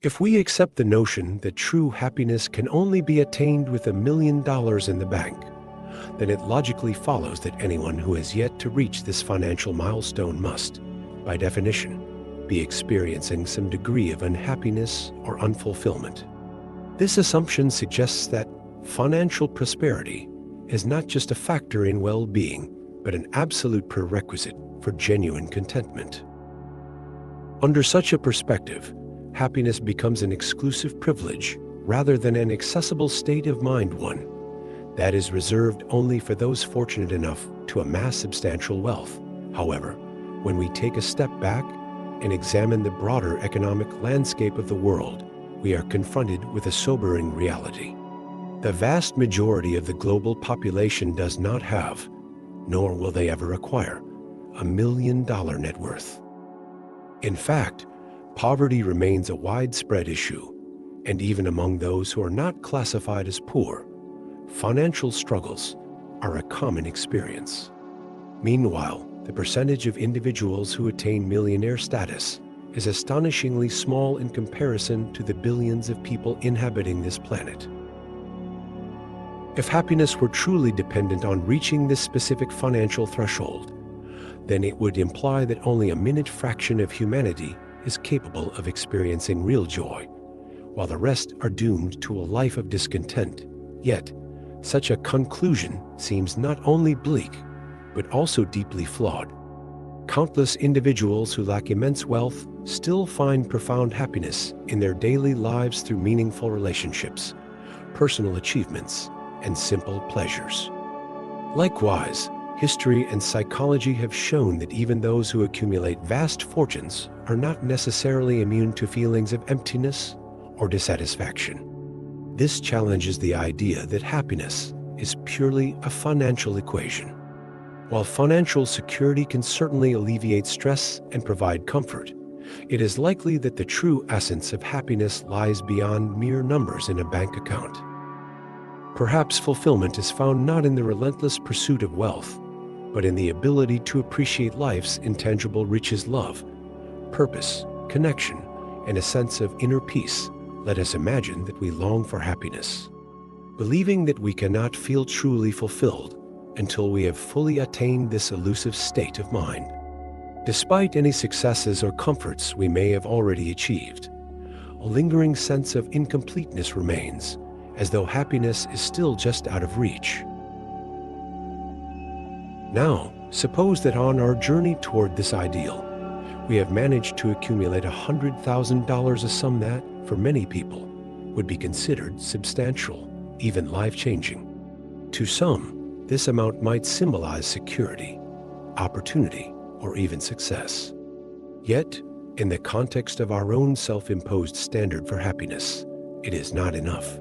If we accept the notion that true happiness can only be attained with $1 million in the bank, then it logically follows that anyone who has yet to reach this financial milestone must, by definition, be experiencing some degree of unhappiness or unfulfillment. This assumption suggests that financial prosperity is not just a factor in well-being, but an absolute prerequisite for genuine contentment. Under such a perspective, happiness becomes an exclusive privilege rather than an accessible state of mind, one that is reserved only for those fortunate enough to amass substantial wealth. However, when we take a step back and examine the broader economic landscape of the world, we are confronted with a sobering reality. The vast majority of the global population does not have, nor will they ever acquire, $1 million net worth. In fact, poverty remains a widespread issue, and even among those who are not classified as poor, financial struggles are a common experience. Meanwhile, the percentage of individuals who attain millionaire status is astonishingly small in comparison to the billions of people inhabiting this planet. If happiness were truly dependent on reaching this specific financial threshold, then it would imply that only a minute fraction of humanity is capable of experiencing real joy, while the rest are doomed to a life of discontent. Yet, such a conclusion seems not only bleak, but also deeply flawed. Countless individuals who lack immense wealth still find profound happiness in their daily lives through meaningful relationships, personal achievements, and simple pleasures. Likewise, history and psychology have shown that even those who accumulate vast fortunes are not necessarily immune to feelings of emptiness or dissatisfaction. This challenges the idea that happiness is purely a financial equation. While financial security can certainly alleviate stress and provide comfort, it is likely that the true essence of happiness lies beyond mere numbers in a bank account. Perhaps fulfillment is found not in the relentless pursuit of wealth, but in the ability to appreciate life's intangible riches: love, purpose, connection, and a sense of inner peace. Let us imagine that we long for happiness, believing that we cannot feel truly fulfilled until we have fully attained this elusive state of mind. Despite any successes or comforts we may have already achieved, a lingering sense of incompleteness remains, as though happiness is still just out of reach. Now, suppose that on our journey toward this ideal, we have managed to accumulate $100,000, a sum that, for many people, would be considered substantial, even life-changing. To some, this amount might symbolize security, opportunity, or even success. Yet, in the context of our own self-imposed standard for happiness, it is not enough.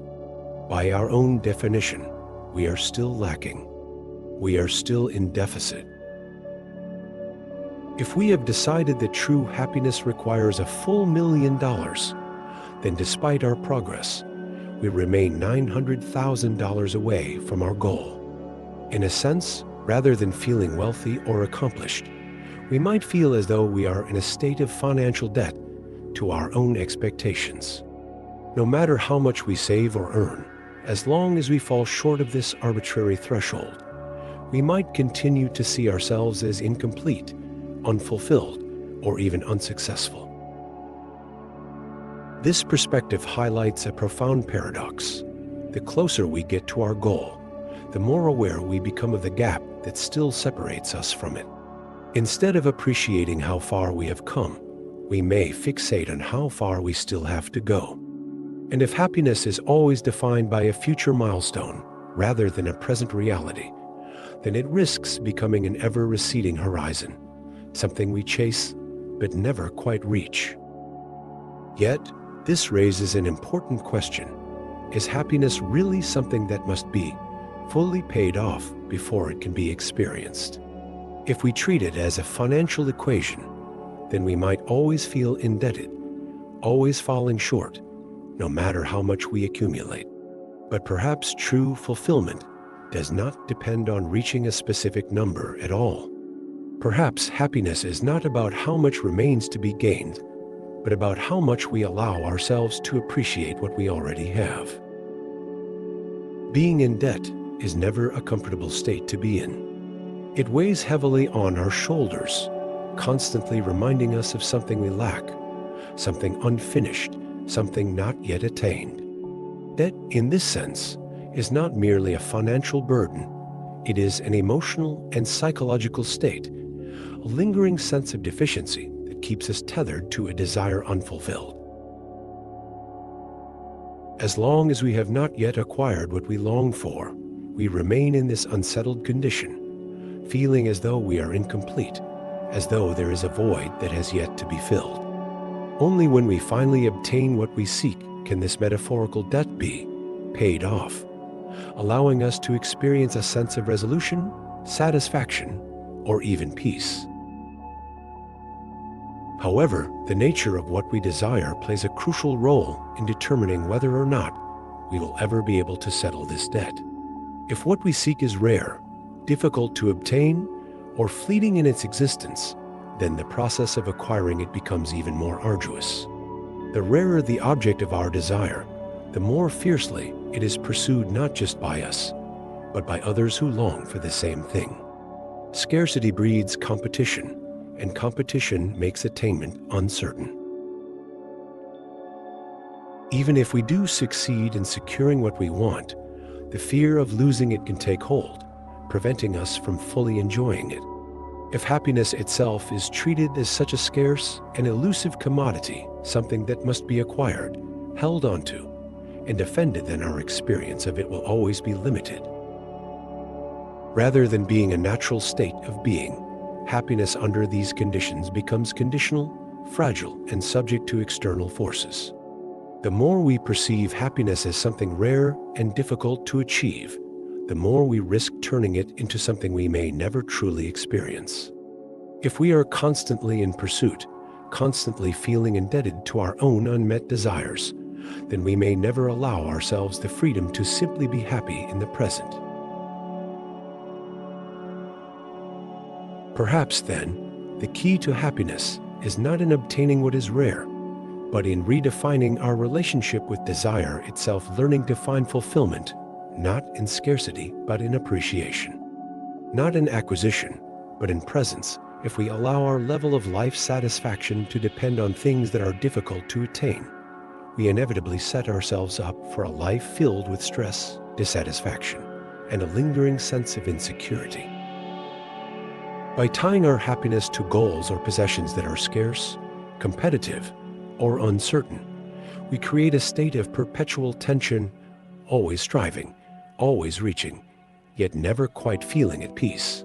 By our own definition, we are still lacking. We are still in deficit. If we have decided that true happiness requires a full $1 million, then despite our progress, we remain $900,000 away from our goal. In a sense, rather than feeling wealthy or accomplished, we might feel as though we are in a state of financial debt to our own expectations. No matter how much we save or earn, as long as we fall short of this arbitrary threshold, we might continue to see ourselves as incomplete, unfulfilled, or even unsuccessful. This perspective highlights a profound paradox. The closer we get to our goal, the more aware we become of the gap that still separates us from it. Instead of appreciating how far we have come, we may fixate on how far we still have to go. And if happiness is always defined by a future milestone rather than a present reality, then it risks becoming an ever-receding horizon, something we chase but never quite reach. Yet, this raises an important question. Is happiness really something that must be fully paid off before it can be experienced? If we treat it as a financial equation, then we might always feel indebted, always falling short, no matter how much we accumulate. But perhaps true fulfillment does not depend on reaching a specific number at all. Perhaps happiness is not about how much remains to be gained, but about how much we allow ourselves to appreciate what we already have. Being in debt is never a comfortable state to be in. It weighs heavily on our shoulders, constantly reminding us of something we lack, something unfinished, something not yet attained. Debt, in this sense, is not merely a financial burden. It is an emotional and psychological state, a lingering sense of deficiency that keeps us tethered to a desire unfulfilled. As long as we have not yet acquired what we long for, we remain in this unsettled condition, feeling as though we are incomplete, as though there is a void that has yet to be filled. Only when we finally obtain what we seek can this metaphorical debt be paid off, allowing us to experience a sense of resolution, satisfaction, or even peace. However, the nature of what we desire plays a crucial role in determining whether or not we will ever be able to settle this debt. If what we seek is rare, difficult to obtain, or fleeting in its existence, then the process of acquiring it becomes even more arduous. The rarer the object of our desire, the more fiercely it is pursued not just by us, but by others who long for the same thing. Scarcity breeds competition, and competition makes attainment uncertain. Even if we do succeed in securing what we want, the fear of losing it can take hold, preventing us from fully enjoying it. If happiness itself is treated as such a scarce and elusive commodity, something that must be acquired, held onto, and defended, then our experience of it will always be limited. Rather than being a natural state of being, happiness under these conditions becomes conditional, fragile, and subject to external forces. The more we perceive happiness as something rare and difficult to achieve, the more we risk turning it into something we may never truly experience. If we are constantly in pursuit, constantly feeling indebted to our own unmet desires, then we may never allow ourselves the freedom to simply be happy in the present. Perhaps, then, the key to happiness is not in obtaining what is rare, but in redefining our relationship with desire itself, learning to find fulfillment not in scarcity, but in appreciation. Not in acquisition, but in presence. If we allow our level of life satisfaction to depend on things that are difficult to attain, we inevitably set ourselves up for a life filled with stress, dissatisfaction, and a lingering sense of insecurity. By tying our happiness to goals or possessions that are scarce, competitive, or uncertain, we create a state of perpetual tension, always striving, always reaching, yet never quite feeling at peace.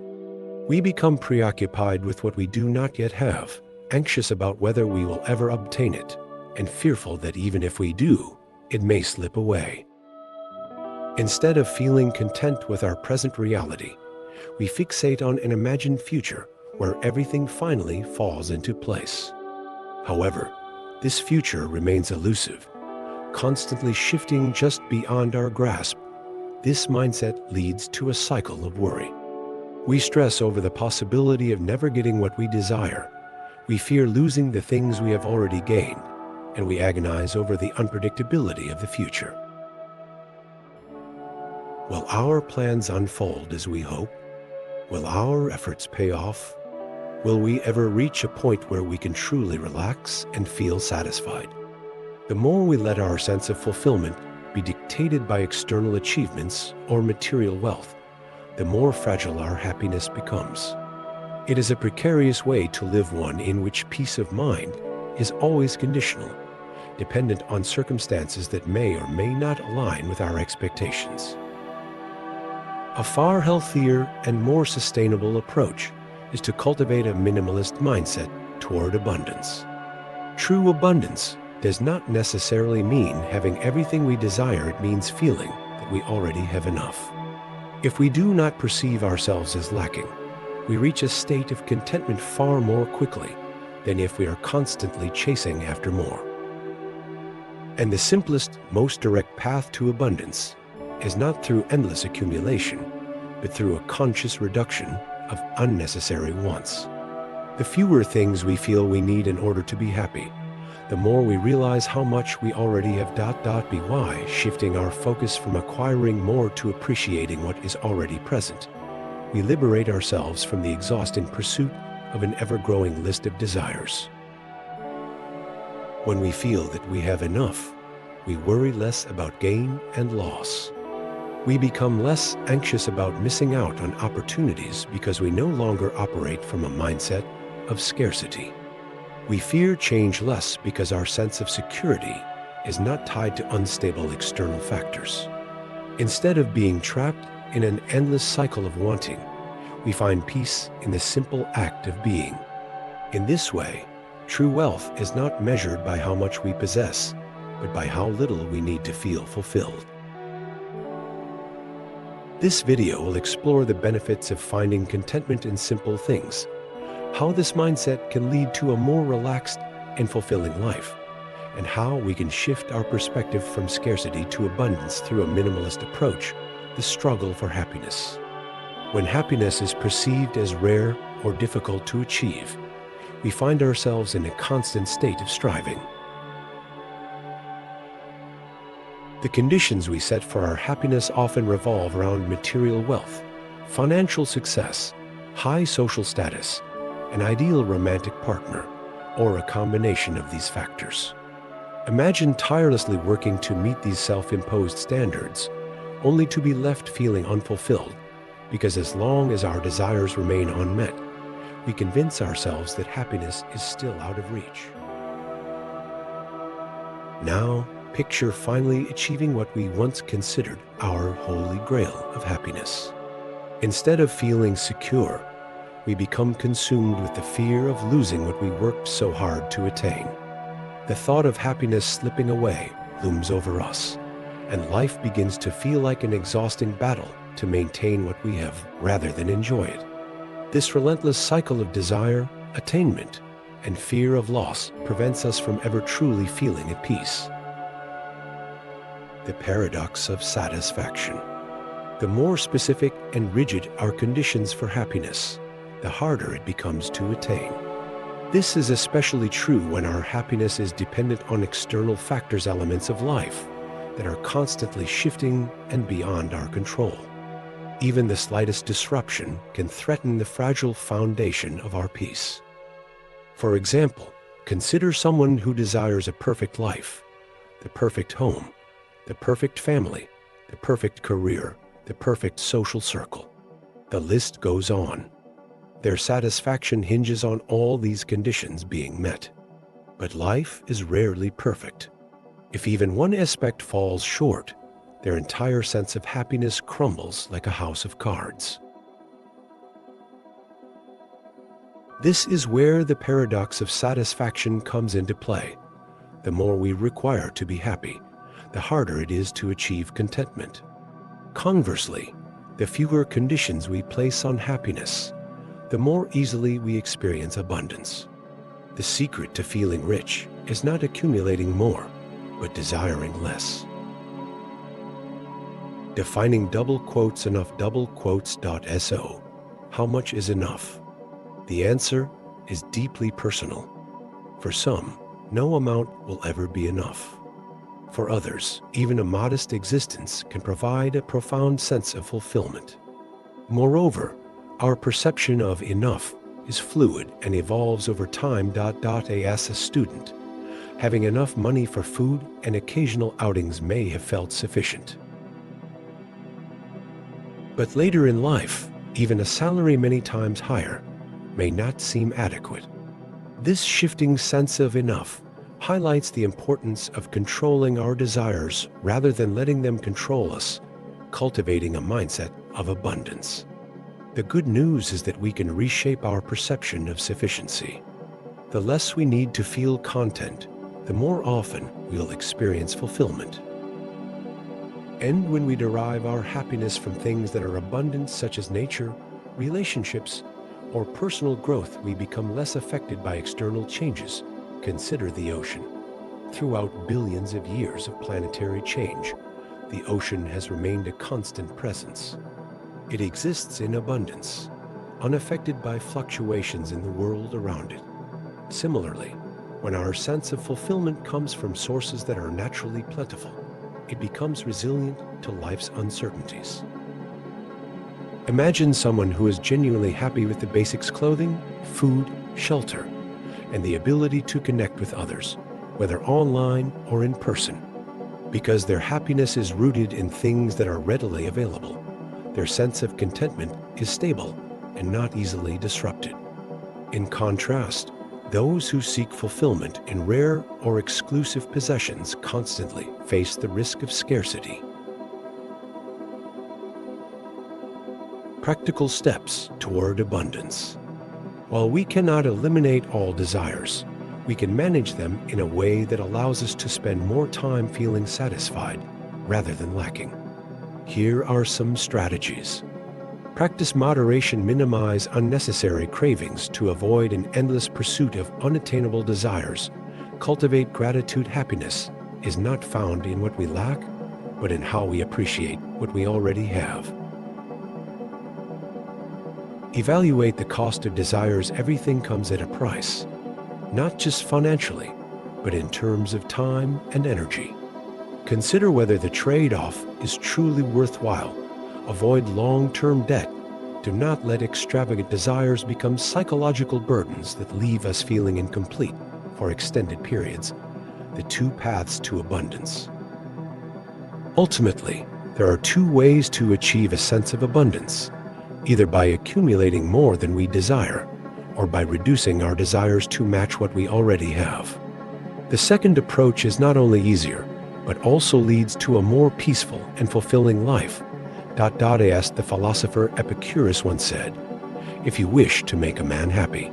We become preoccupied with what we do not yet have, anxious about whether we will ever obtain it, and fearful that even if we do, it may slip away. Instead of feeling content with our present reality, we fixate on an imagined future where everything finally falls into place. However, this future remains elusive, constantly shifting just beyond our grasp. This mindset leads to a cycle of worry. We stress over the possibility of never getting what we desire. We fear losing the things we have already gained, and we agonize over the unpredictability of the future. Will our plans unfold as we hope? Will our efforts pay off? Will we ever reach a point where we can truly relax and feel satisfied? The more we let our sense of fulfillment be dictated by external achievements or material wealth, the more fragile our happiness becomes. It is a precarious way to live, one in which peace of mind is always conditional, dependent on circumstances that may or may not align with our expectations. A far healthier and more sustainable approach is to cultivate a minimalist mindset toward abundance. True abundance does not necessarily mean having everything we desire. It means feeling that we already have enough. If we do not perceive ourselves as lacking, we reach a state of contentment far more quickly than if we are constantly chasing after more. And the simplest, most direct path to abundance is not through endless accumulation, but through a conscious reduction of unnecessary wants. The fewer things we feel we need in order to be happy, the more we realize how much we already have. By shifting our focus from acquiring more to appreciating what is already present, we liberate ourselves from the exhausting pursuit of an ever-growing list of desires. When we feel that we have enough, we worry less about gain and loss. We become less anxious about missing out on opportunities because we no longer operate from a mindset of scarcity. We fear change less because our sense of security is not tied to unstable external factors. Instead of being trapped in an endless cycle of wanting, we find peace in the simple act of being. In this way, true wealth is not measured by how much we possess, but by how little we need to feel fulfilled. This video will explore the benefits of finding contentment in simple things, how this mindset can lead to a more relaxed and fulfilling life, and how we can shift our perspective from scarcity to abundance through a minimalist approach, the struggle for happiness. When happiness is perceived as rare or difficult to achieve, we find ourselves in a constant state of striving. The conditions we set for our happiness often revolve around material wealth, financial success, high social status, an ideal romantic partner, or a combination of these factors. Imagine tirelessly working to meet these self-imposed standards, only to be left feeling unfulfilled, because as long as our desires remain unmet, we convince ourselves that happiness is still out of reach. Now, picture finally achieving what we once considered our holy grail of happiness. Instead of feeling secure, we become consumed with the fear of losing what we worked so hard to attain. The thought of happiness slipping away looms over us, and life begins to feel like an exhausting battle to maintain what we have rather than enjoy it. This relentless cycle of desire, attainment, and fear of loss prevents us from ever truly feeling at peace. The paradox of satisfaction. The more specific and rigid our conditions for happiness, the harder it becomes to attain. This is especially true when our happiness is dependent on external factors, elements of life that are constantly shifting and beyond our control. Even the slightest disruption can threaten the fragile foundation of our peace. For example, consider someone who desires a perfect life, the perfect home, the perfect family, the perfect career, the perfect social circle. The list goes on. Their satisfaction hinges on all these conditions being met. But life is rarely perfect. If even one aspect falls short, their entire sense of happiness crumbles like a house of cards. This is where the paradox of satisfaction comes into play. The more we require to be happy, the harder it is to achieve contentment. Conversely, the fewer conditions we place on happiness, the more easily we experience abundance. The secret to feeling rich is not accumulating more, but desiring less. Defining double quotes enough double quotes.so. How much is enough? The answer is deeply personal. For some, no amount will ever be enough. For others, even a modest existence can provide a profound sense of fulfillment. Moreover, our perception of enough is fluid and evolves over time. As a student, having enough money for food and occasional outings may have felt sufficient. But later in life, even a salary many times higher may not seem adequate. This shifting sense of enough highlights the importance of controlling our desires rather than letting them control us, cultivating a mindset of abundance. The good news is that we can reshape our perception of sufficiency. The less we need to feel content, the more often we'll experience fulfillment. And when we derive our happiness from things that are abundant, such as nature, relationships, or personal growth, we become less affected by external changes. Consider the ocean. Throughout billions of years of planetary change, the ocean has remained a constant presence. It exists in abundance, unaffected by fluctuations in the world around it. Similarly, When our sense of fulfillment comes from sources that are naturally plentiful, it becomes resilient to life's uncertainties. Imagine someone who is genuinely happy with the basics: clothing, food, shelter, and the ability to connect with others, whether online or in person. Because their happiness is rooted in things that are readily available, their sense of contentment is stable and not easily disrupted. In contrast, those who seek fulfillment in rare or exclusive possessions constantly face the risk of scarcity. Practical steps toward abundance. While we cannot eliminate all desires, we can manage them in a way that allows us to spend more time feeling satisfied rather than lacking. Here are some strategies. Practice moderation. Minimize unnecessary cravings to avoid an endless pursuit of unattainable desires. Cultivate gratitude. Happiness is not found in what we lack, but in how we appreciate what we already have. Evaluate the cost of desires. Everything comes at a price, not just financially, but in terms of time and energy. Consider whether the trade-off is truly worthwhile. Avoid long-term debt. Do not let extravagant desires become psychological burdens that leave us feeling incomplete for extended periods. The two paths to abundance. Ultimately, there are two ways to achieve a sense of abundance: either by accumulating more than we desire, or by reducing our desires to match what we already have. The second approach is not only easier, but also leads to a more peaceful and fulfilling life. As the philosopher Epicurus once said, "If you wish to make a man happy,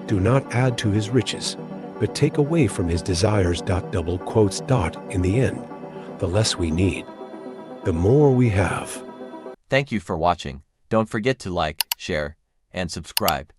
do not add to his riches, but take away from his desires." In the end, the less we need, the more we have. Thank you for watching. Don't forget to like, share, and subscribe.